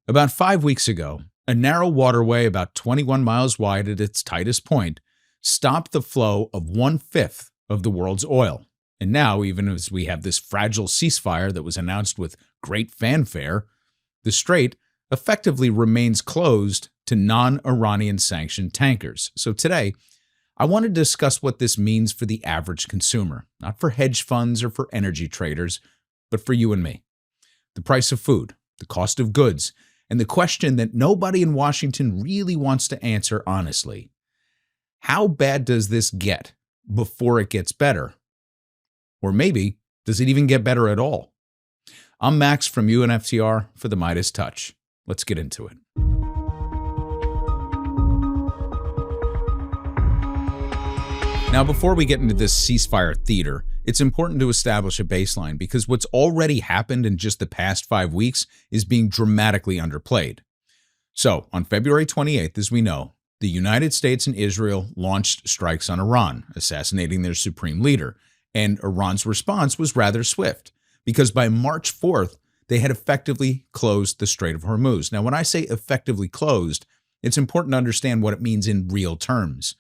About 5 weeks ago, a narrow waterway about 21 miles wide at its tightest point stopped the flow of 1/5 of the world's oil. And now, even as we have this fragile ceasefire that was announced with great fanfare, the strait effectively remains closed to non-Iranian sanctioned tankers. So today, I want to discuss what this means for the average consumer, not for hedge funds or for energy traders, but for you and me. The price of food, the cost of goods, and the question that nobody in Washington really wants to answer honestly. How bad does this get before it gets better? Or maybe, does it even get better at all? I'm Max from UNFTR for the MeidasTouch. Let's get into it. Now, before we get into this ceasefire theater, it's important to establish a baseline because what's already happened in just the past 5 weeks is being dramatically underplayed. So, on February 28th, as we know, the United States and Israel launched strikes on Iran, assassinating their supreme leader, and Iran's response was rather swift, because by March 4th, they had effectively closed the Strait of Hormuz. Now, when I say effectively closed, it's important to understand what it means in real terms.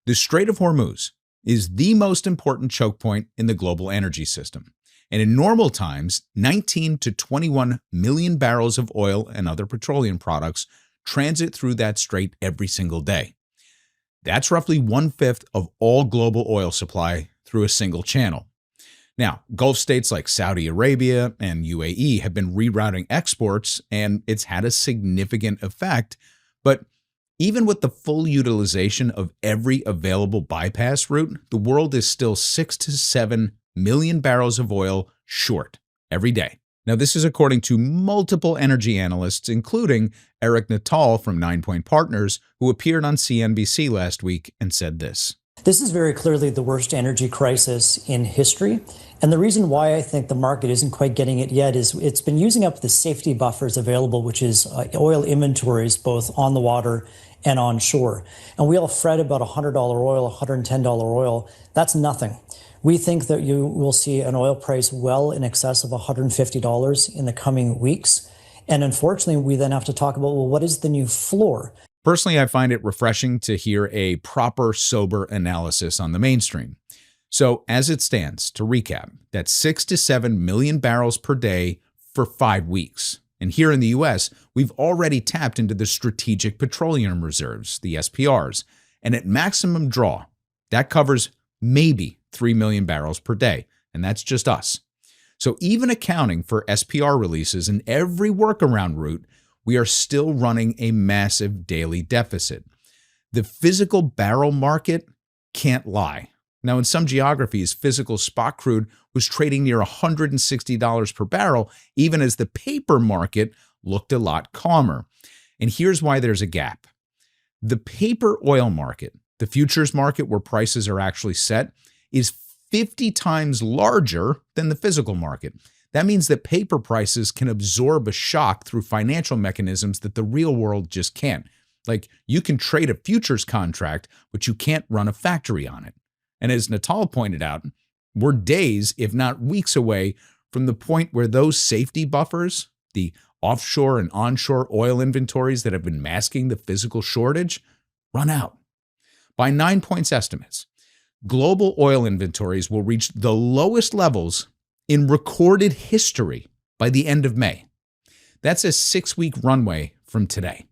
The Strait of Hormuz is the most important choke point in the global energy system. And in normal times, 19 to 21 million barrels of oil and other petroleum products transit through that strait every single day. That's roughly 1/5 of all global oil supply through a single channel. Now, Gulf states like Saudi Arabia and UAE have been rerouting exports, and it's had a significant effect. But even with the full utilization of every available bypass route, the world is still 6 to 7 million barrels of oil short every day. Now, this is according to multiple energy analysts, including Eric Natal from 9 Point Partners, who appeared on CNBC last week and said this. This is very clearly the worst energy crisis in history. And the reason why I think the market isn't quite getting it yet is it's been using up the safety buffers available, which is oil inventories, both on the water and on shore. And we all fret about $100 oil, $110 oil. That's nothing. We think that you will see an oil price well in excess of $150 in the coming weeks. And unfortunately, we then have to talk about, well, what is the new floor? Personally, I find it refreshing to hear a proper, sober analysis on the mainstream. So as it stands, to recap, that's 6 to 7 million barrels per day for 5 weeks. And here in the US, we've already tapped into the strategic petroleum reserves, the SPRs. And at maximum draw, that covers maybe 3 million barrels per day. And that's just us. So even accounting for SPR releases and every workaround route, we are still running a massive daily deficit. The physical barrel market can't lie. Now, in some geographies, physical spot crude was trading near $160 per barrel, even as the paper market looked a lot calmer. And here's why there's a gap. The paper oil market, the futures market where prices are actually set, is 50 times larger than the physical market. That means that paper prices can absorb a shock through financial mechanisms that the real world just can't. Like, you can trade a futures contract, but you can't run a factory on it. And as Natal pointed out, we're days, if not weeks away from the point where those safety buffers, the offshore and onshore oil inventories that have been masking the physical shortage, run out. By 9 Point's estimates, global oil inventories will reach the lowest levels in recorded history by the end of May. That's a 6-week runway from today.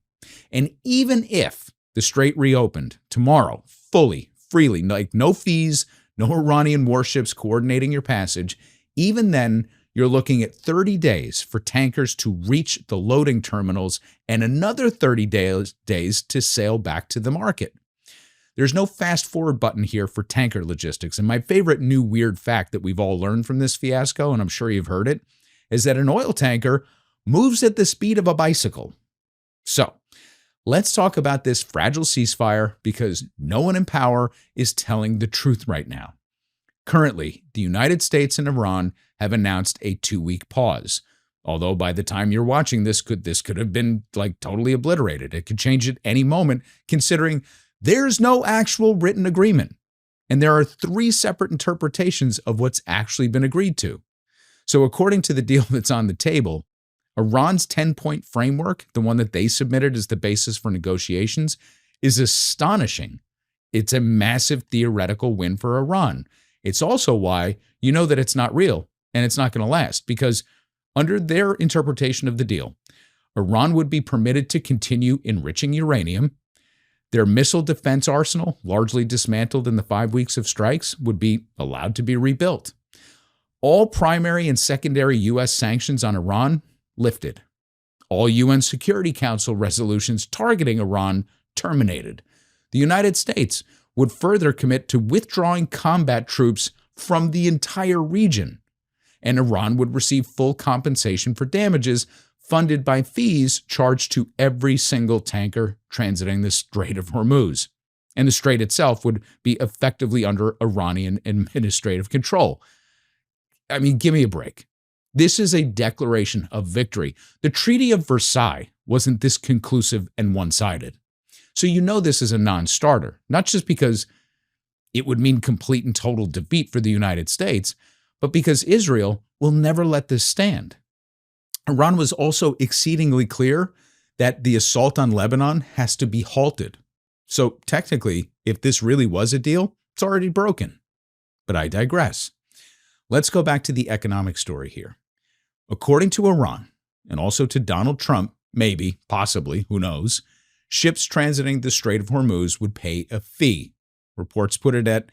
And even if the strait reopened tomorrow, fully, freely, like no fees, no Iranian warships coordinating your passage, even then, you're looking at 30 days for tankers to reach the loading terminals and another 30 days to sail back to the market. There's no fast forward button here for tanker logistics. And my favorite new weird fact that we've all learned from this fiasco, and I'm sure you've heard it, is that an oil tanker moves at the speed of a bicycle. So let's talk about this fragile ceasefire because no one in power is telling the truth right now. Currently, the United States and Iran have announced a 2-week pause. Although by the time you're watching this could have been like totally obliterated. It could change at any moment, considering there's no actual written agreement, and there are 3 separate interpretations of what's actually been agreed to. So according to the deal that's on the table, Iran's 10-point framework, the one that they submitted as the basis for negotiations, is astonishing. It's a massive theoretical win for Iran. It's also why you know that it's not real and it's not going to last, because under their interpretation of the deal, Iran would be permitted to continue enriching uranium. Their missile defense arsenal, largely dismantled in the 5 weeks of strikes, would be allowed to be rebuilt. All primary and secondary U.S. sanctions on Iran lifted. All UN Security Council resolutions targeting Iran terminated. The United States would further commit to withdrawing combat troops from the entire region, and Iran would receive full compensation for damages funded by fees charged to every single tanker transiting the Strait of Hormuz. And the strait itself would be effectively under Iranian administrative control. I mean, give me a break. This is a declaration of victory. The Treaty of Versailles wasn't this conclusive and one-sided. So you know this is a non-starter, not just because it would mean complete and total defeat for the United States, but because Israel will never let this stand. Iran was also exceedingly clear that the assault on Lebanon has to be halted. So technically, if this really was a deal, it's already broken. But I digress. Let's go back to the economic story here. According to Iran, and also to Donald Trump, maybe, possibly, who knows, ships transiting the Strait of Hormuz would pay a fee. Reports put it at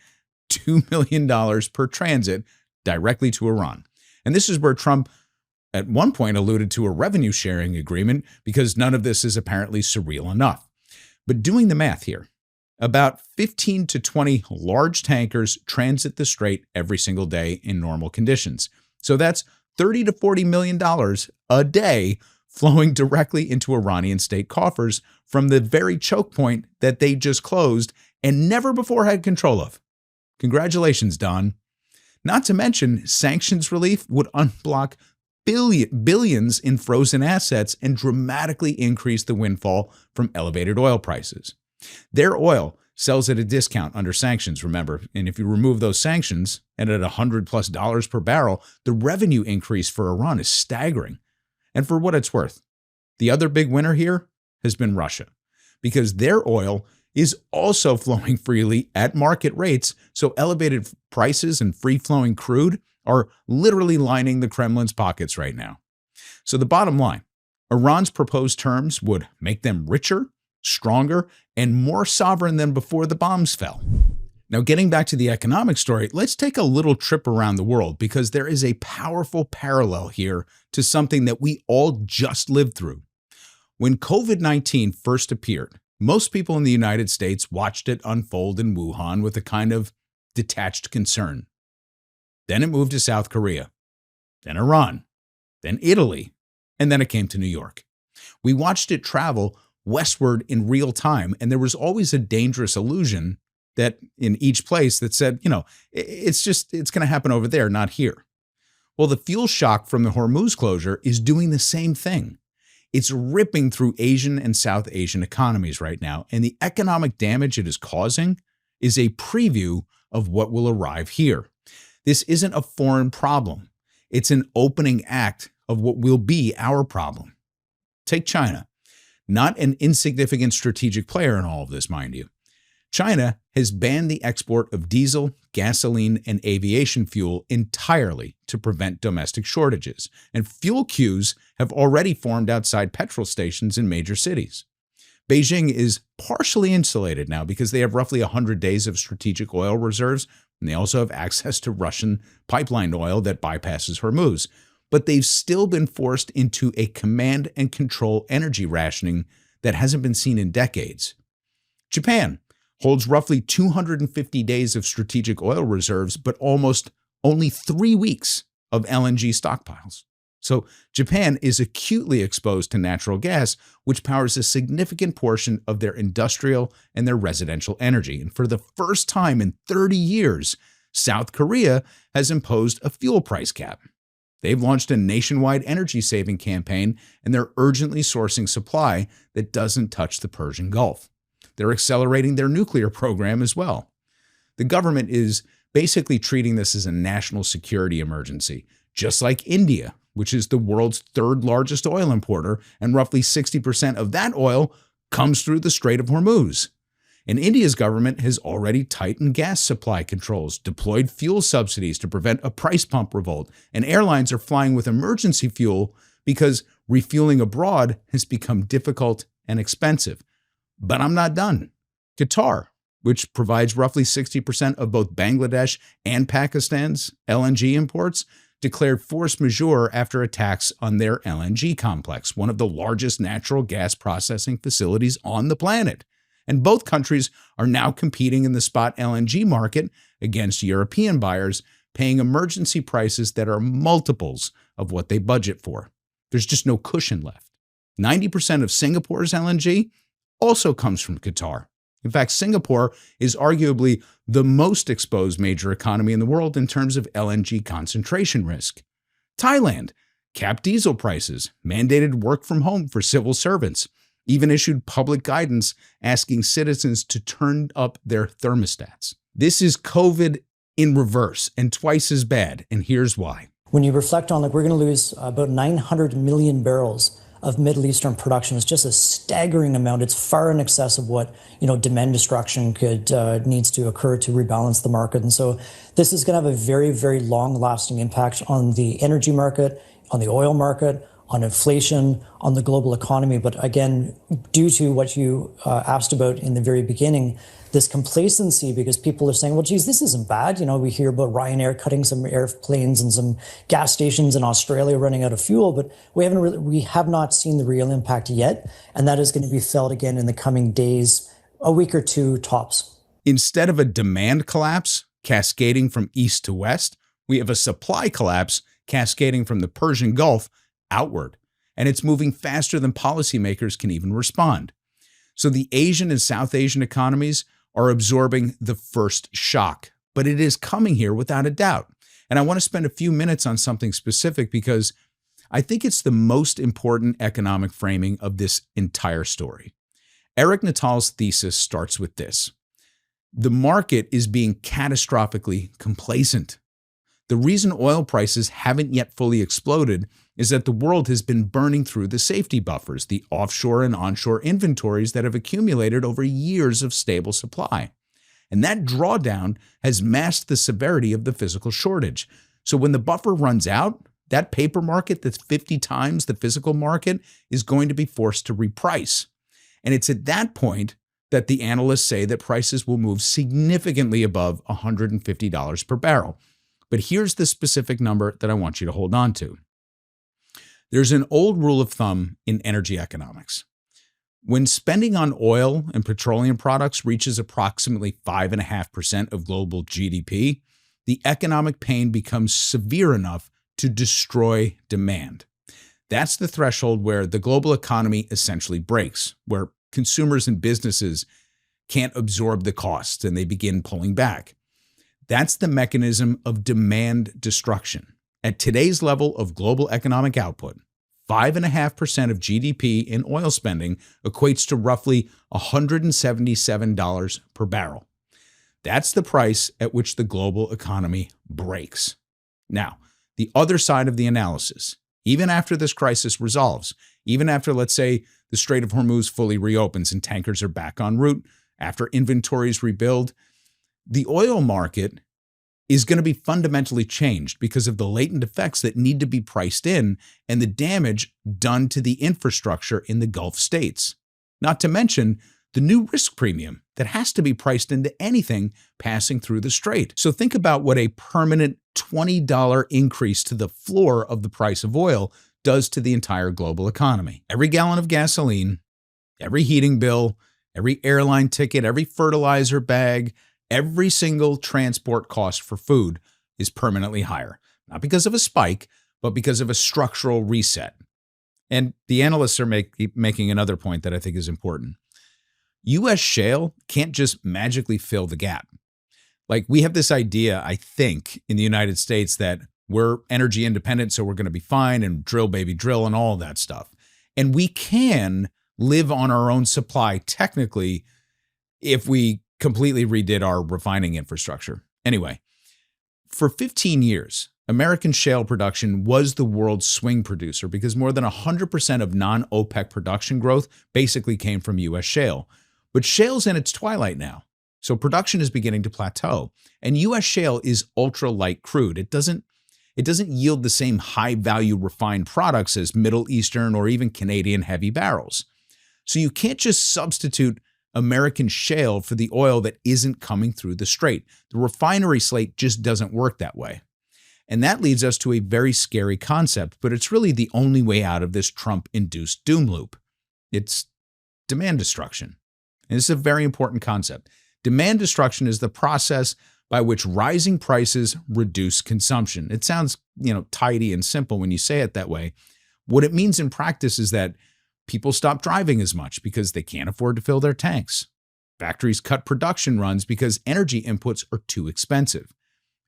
$2 million per transit directly to Iran. And this is where Trump at one point alluded to a revenue sharing agreement, because none of this is apparently surreal enough. But doing the math here, about 15 to 20 large tankers transit the strait every single day in normal conditions. So that's $30 to $40 million a day flowing directly into Iranian state coffers from the very choke point that they just closed and never before had control of. Congratulations, Don. Not to mention, sanctions relief would unblock billions in frozen assets and dramatically increase the windfall from elevated oil prices. Their oil sells at a discount under sanctions, remember, and if you remove those sanctions and at $100+ per barrel, the revenue increase for Iran is staggering. And for what it's worth, the other big winner here has been Russia, because their oil is also flowing freely at market rates, so elevated prices and free-flowing crude are literally lining the Kremlin's pockets right now. So the bottom line, Iran's proposed terms would make them richer, stronger, and more sovereign than before the bombs fell. Now, getting back to the economic story, let's take a little trip around the world, because there is a powerful parallel here to something that we all just lived through. When COVID-19 first appeared, most people in the United States watched it unfold in Wuhan with a kind of detached concern. Then it moved to South Korea, then Iran, then Italy, and then it came to New York. We watched it travel westward in real time, and there was always a dangerous illusion that in each place that said, it's going to happen over there, not here. Well, the fuel shock from the Hormuz closure is doing the same thing. It's ripping through Asian and South Asian economies right now, and the economic damage it is causing is a preview of what will arrive here. This isn't a foreign problem. It's an opening act of what will be our problem. Take China, not an insignificant strategic player in all of this, mind you. China has banned the export of diesel, gasoline, and aviation fuel entirely to prevent domestic shortages, and fuel queues have already formed outside petrol stations in major cities. Beijing is partially insulated now because they have roughly 100 days of strategic oil reserves, and they also have access to Russian pipeline oil that bypasses Hormuz. But they've still been forced into a command and control energy rationing that hasn't been seen in decades. Japan holds roughly 250 days of strategic oil reserves, but almost only 3 weeks of LNG stockpiles. So Japan is acutely exposed to natural gas, which powers a significant portion of their industrial and their residential energy. And for the first time in 30 years, South Korea has imposed a fuel price cap. They've launched a nationwide energy-saving campaign, and they're urgently sourcing supply that doesn't touch the Persian Gulf. They're accelerating their nuclear program as well. The government is basically treating this as a national security emergency, just like India, which is the world's third largest oil importer, and roughly 60% of that oil comes through the Strait of Hormuz. And India's government has already tightened gas supply controls, deployed fuel subsidies to prevent a price pump revolt, and airlines are flying with emergency fuel because refueling abroad has become difficult and expensive. But I'm not done. Qatar, which provides roughly 60% of both Bangladesh and Pakistan's LNG imports, declared force majeure after attacks on their LNG complex, one of the largest natural gas processing facilities on the planet. And both countries are now competing in the spot LNG market against European buyers, paying emergency prices that are multiples of what they budget for. There's just no cushion left. 90% of Singapore's LNG also comes from Qatar. In fact, Singapore is arguably the most exposed major economy in the world in terms of LNG concentration risk. Thailand capped diesel prices, mandated work from home for civil servants, even issued public guidance asking citizens to turn up their thermostats. This is COVID in reverse and twice as bad, and here's why. When you reflect on, we're going to lose about 900 million barrels of Middle Eastern production. It's just a staggering amount. It's far in excess of what, demand destruction needs to occur to rebalance the market. And so this is going to have a very, very long-lasting impact on the energy market, on the oil market, on inflation, on the global economy. But again, due to what you asked about in the very beginning, this complacency, because people are saying, well, geez, this isn't bad. We hear about Ryanair cutting some airplanes and some gas stations in Australia running out of fuel, but we have not seen the real impact yet. And that is going to be felt again in the coming days, a week or two tops. Instead of a demand collapse cascading from east to west, we have a supply collapse cascading from the Persian Gulf outward. And it's moving faster than policymakers can even respond. So the Asian and South Asian economies are absorbing the first shock, but it is coming here without a doubt. And I want to spend a few minutes on something specific because I think it's the most important economic framing of this entire story. Eric Natal's thesis starts with this: the market is being catastrophically complacent. The reason oil prices haven't yet fully exploded is that the world has been burning through the safety buffers, the offshore and onshore inventories that have accumulated over years of stable supply. And that drawdown has masked the severity of the physical shortage. So when the buffer runs out, that paper market that's 50 times the physical market is going to be forced to reprice. And it's at that point that the analysts say that prices will move significantly above $150 per barrel. But here's the specific number that I want you to hold on to. There's an old rule of thumb in energy economics. When spending on oil and petroleum products reaches approximately 5.5% of global GDP, the economic pain becomes severe enough to destroy demand. That's the threshold where the global economy essentially breaks, where consumers and businesses can't absorb the costs and they begin pulling back. That's the mechanism of demand destruction. At today's level of global economic output, 5.5% of GDP in oil spending equates to roughly $177 per barrel. That's the price at which the global economy breaks. Now, the other side of the analysis, even after this crisis resolves, even after, let's say, the Strait of Hormuz fully reopens and tankers are back en route, after inventories rebuild, the oil market is going to be fundamentally changed because of the latent effects that need to be priced in and the damage done to the infrastructure in the Gulf states. Not to mention the new risk premium that has to be priced into anything passing through the strait. So think about what a permanent $20 increase to the floor of the price of oil does to the entire global economy. Every gallon of gasoline, every heating bill, every airline ticket, every fertilizer bag, every single transport cost for food is permanently higher, not because of a spike, but because of a structural reset. And the analysts are making another point that I think is important. U.S. shale can't just magically fill the gap. Like, we have this idea, I think, in the United States that we're energy independent, so we're going to be fine, and drill, baby, drill, and all that stuff. And we can live on our own supply, technically, if we completely redid our refining infrastructure. Anyway, for 15 years, American shale production was the world's swing producer because more than 100% of non-OPEC production growth basically came from U.S. shale. But shale's in its twilight now, so production is beginning to plateau. And U.S. shale is ultra-light crude. It doesn't yield the same high-value refined products as Middle Eastern or even Canadian heavy barrels. So you can't just substitute American shale for the oil that isn't coming through the strait. The refinery slate just doesn't work that way. And that leads us to a very scary concept, but it's really the only way out of this Trump-induced doom loop. It's demand destruction. And this is a very important concept. Demand destruction is the process by which rising prices reduce consumption. It sounds, tidy and simple when you say it that way. What it means in practice is that people stop driving as much because they can't afford to fill their tanks. Factories cut production runs because energy inputs are too expensive.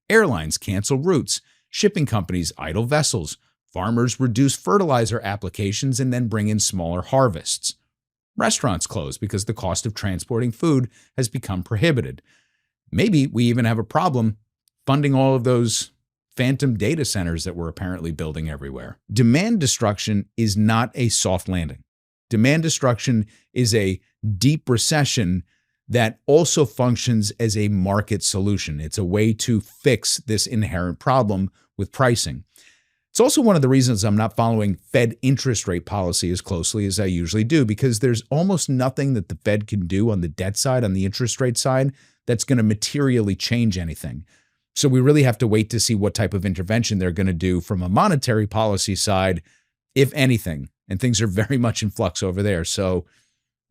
Airlines cancel routes. Shipping companies idle vessels. Farmers reduce fertilizer applications and then bring in smaller harvests. Restaurants close because the cost of transporting food has become prohibited. Maybe we even have a problem funding all of those phantom data centers that we're apparently building everywhere. Demand destruction is not a soft landing. Demand destruction is a deep recession that also functions as a market solution. It's a way to fix this inherent problem with pricing. It's also one of the reasons I'm not following Fed interest rate policy as closely as I usually do, because there's almost nothing that the Fed can do on the debt side, on the interest rate side, that's going to materially change anything. So we really have to wait to see what type of intervention they're going to do from a monetary policy side, if anything. And things are very much in flux over there. So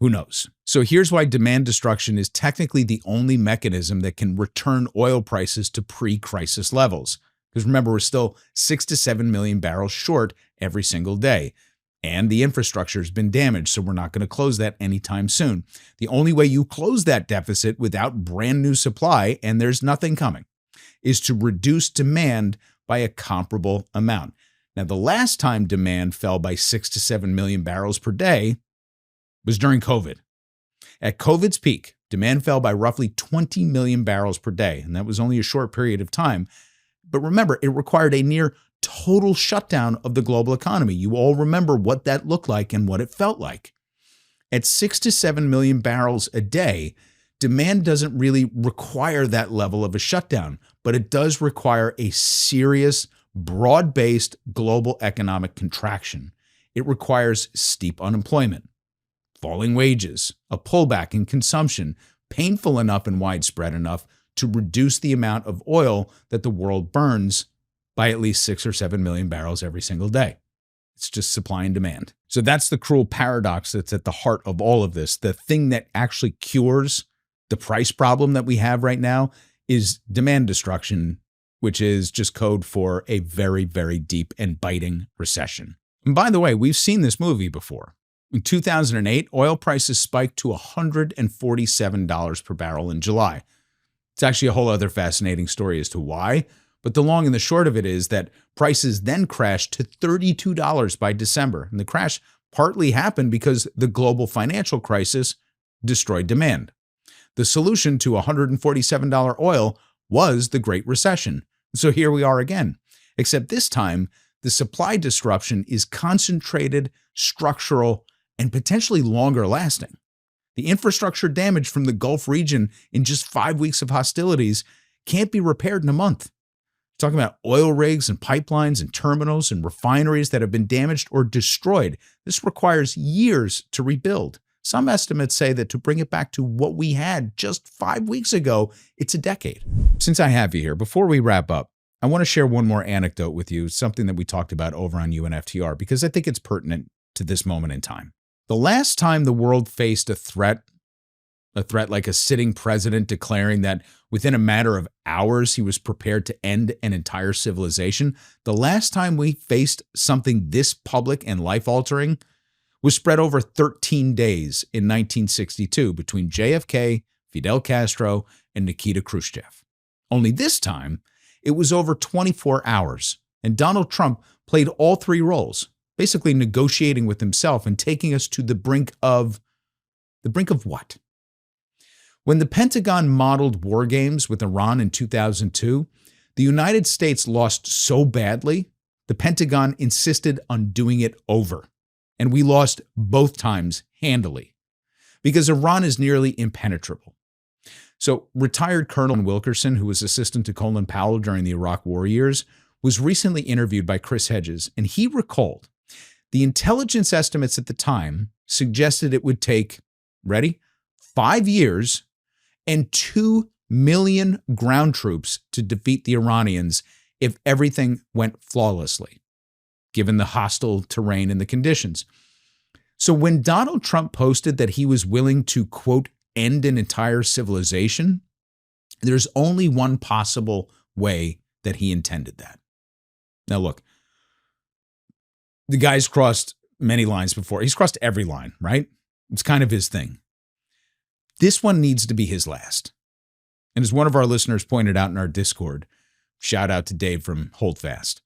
who knows? So here's why demand destruction is technically the only mechanism that can return oil prices to pre-crisis levels. Because remember, we're still 6 to 7 million barrels short every single day. And the infrastructure has been damaged, so we're not going to close that anytime soon. The only way you close that deficit without brand new supply, and there's nothing coming, is to reduce demand by a comparable amount. Now, the last time demand fell by 6 to 7 million barrels per day was during COVID. At COVID's peak, demand fell by roughly 20 million barrels per day, and that was only a short period of time. But remember, it required a near total shutdown of the global economy. You all remember what that looked like and what it felt like. At 6 to 7 million barrels a day, demand doesn't really require that level of a shutdown, but it does require a serious, broad-based global economic contraction. It requires steep unemployment, falling wages, a pullback in consumption, painful enough and widespread enough to reduce the amount of oil that the world burns by at least 6 or 7 million barrels every single day. It's just supply and demand. So that's the cruel paradox that's at the heart of all of this. The thing that actually cures the price problem that we have right now is demand destruction, which is just code for a very, very deep and biting recession. And by the way, we've seen this movie before. In 2008, oil prices spiked to $147 per barrel in July. It's actually a whole other fascinating story as to why, but the long and the short of it is that prices then crashed to $32 by December, and the crash partly happened because the global financial crisis destroyed demand. The solution to $147 oil was the Great Recession. So here we are again, except this time, the supply disruption is concentrated, structural, and potentially longer lasting. The infrastructure damage from the Gulf region in just 5 weeks of hostilities can't be repaired in a month. We're talking about oil rigs and pipelines and terminals and refineries that have been damaged or destroyed. This requires years to rebuild. Some estimates say that to bring it back to what we had just 5 weeks ago, it's a decade. Since I have you here, before we wrap up, I want to share one more anecdote with you, something that we talked about over on UNFTR, because I think it's pertinent to this moment in time. The last time the world faced a threat like a sitting president declaring that within a matter of hours he was prepared to end an entire civilization, the last time we faced something this public and life-altering was spread over 13 days in 1962 between JFK, Fidel Castro, and Nikita Khrushchev. Only this time, it was over 24 hours, and Donald Trump played all three roles, basically negotiating with himself and taking us to the brink of what? When the Pentagon modeled war games with Iran in 2002, The United States lost so badly, the Pentagon insisted on doing it over. And we lost both times handily because Iran is nearly impenetrable. So retired Colonel Wilkerson, who was assistant to Colin Powell during the Iraq War years, was recently interviewed by Chris Hedges, and he recalled the intelligence estimates at the time suggested it would take, ready, 5 years and 2 million ground troops to defeat the Iranians if everything went flawlessly, given the hostile terrain and the conditions. So when Donald Trump posted that he was willing to, quote, end an entire civilization, there's only one possible way that he intended that. Now, look, the guy's crossed many lines before. He's crossed every line, right? It's kind of his thing. This one needs to be his last. And as one of our listeners pointed out in our Discord, shout out to Dave from Holdfast,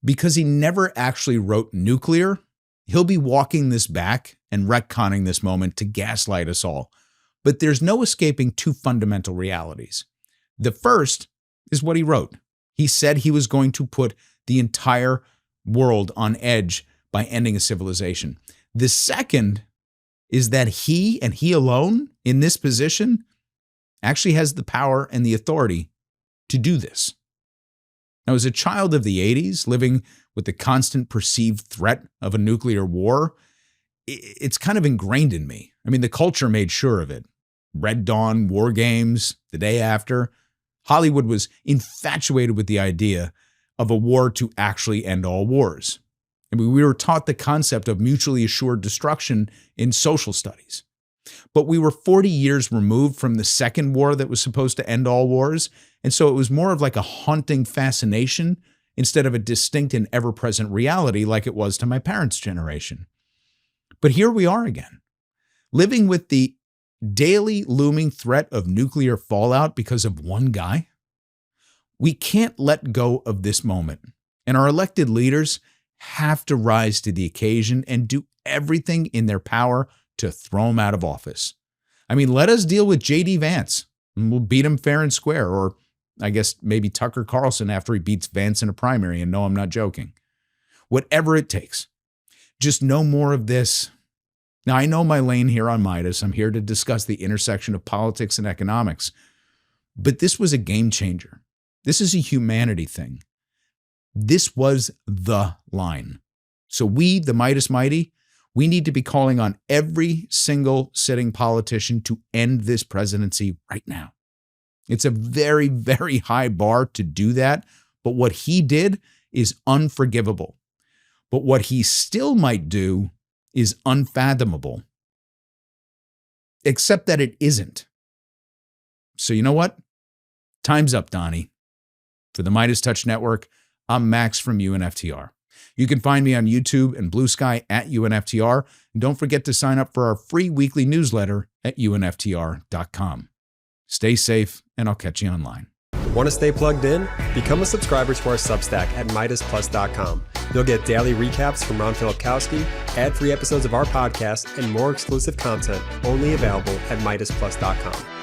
because he never actually wrote nuclear, he'll be walking this back and retconning this moment to gaslight us all. But there's no escaping two fundamental realities. The first is what he wrote. He said he was going to put the entire world on edge by ending a civilization. The second is that he and he alone in this position actually has the power and the authority to do this. Now, as a child of the 80s, living with the constant perceived threat of a nuclear war, it's kind of ingrained in me. I mean, the culture made sure of it. Red Dawn, War Games, The Day After. Hollywood was infatuated with the idea of a war to actually end all wars. I mean, we were taught the concept of mutually assured destruction in social studies. But we were 40 years removed from the second war that was supposed to end all wars, and so it was more of like a haunting fascination instead of a distinct and ever-present reality like it was to my parents' generation. But here we are again, living with the daily looming threat of nuclear fallout because of one guy. We can't let go of this moment, and our elected leaders have to rise to the occasion and do everything in their power to throw him out of office. I mean, let us deal with J.D. Vance, and we'll beat him fair and square, or I guess maybe Tucker Carlson after he beats Vance in a primary, and no, I'm not joking. Whatever it takes. Just no more of this. Now, I know my lane here on Meidas. I'm here to discuss the intersection of politics and economics, but this was a game changer. This is a humanity thing. This was the line. So we, the Meidas Mighty, we need to be calling on every single sitting politician to end this presidency right now. It's a very, very high bar to do that, but what he did is unforgivable. But what he still might do is unfathomable, except that it isn't. So you know what? Time's up, Donnie. For the MeidasTouch Network, I'm Max from UNFTR. You can find me on YouTube and Blue Sky at UNFTR. And don't forget to sign up for our free weekly newsletter at unftr.com. Stay safe, and I'll catch you online. Want to stay plugged in? Become a subscriber to our Substack at MeidasPlus.com. You'll get daily recaps from Ron Filipkowski, ad-free episodes of our podcast, and more exclusive content only available at MeidasPlus.com.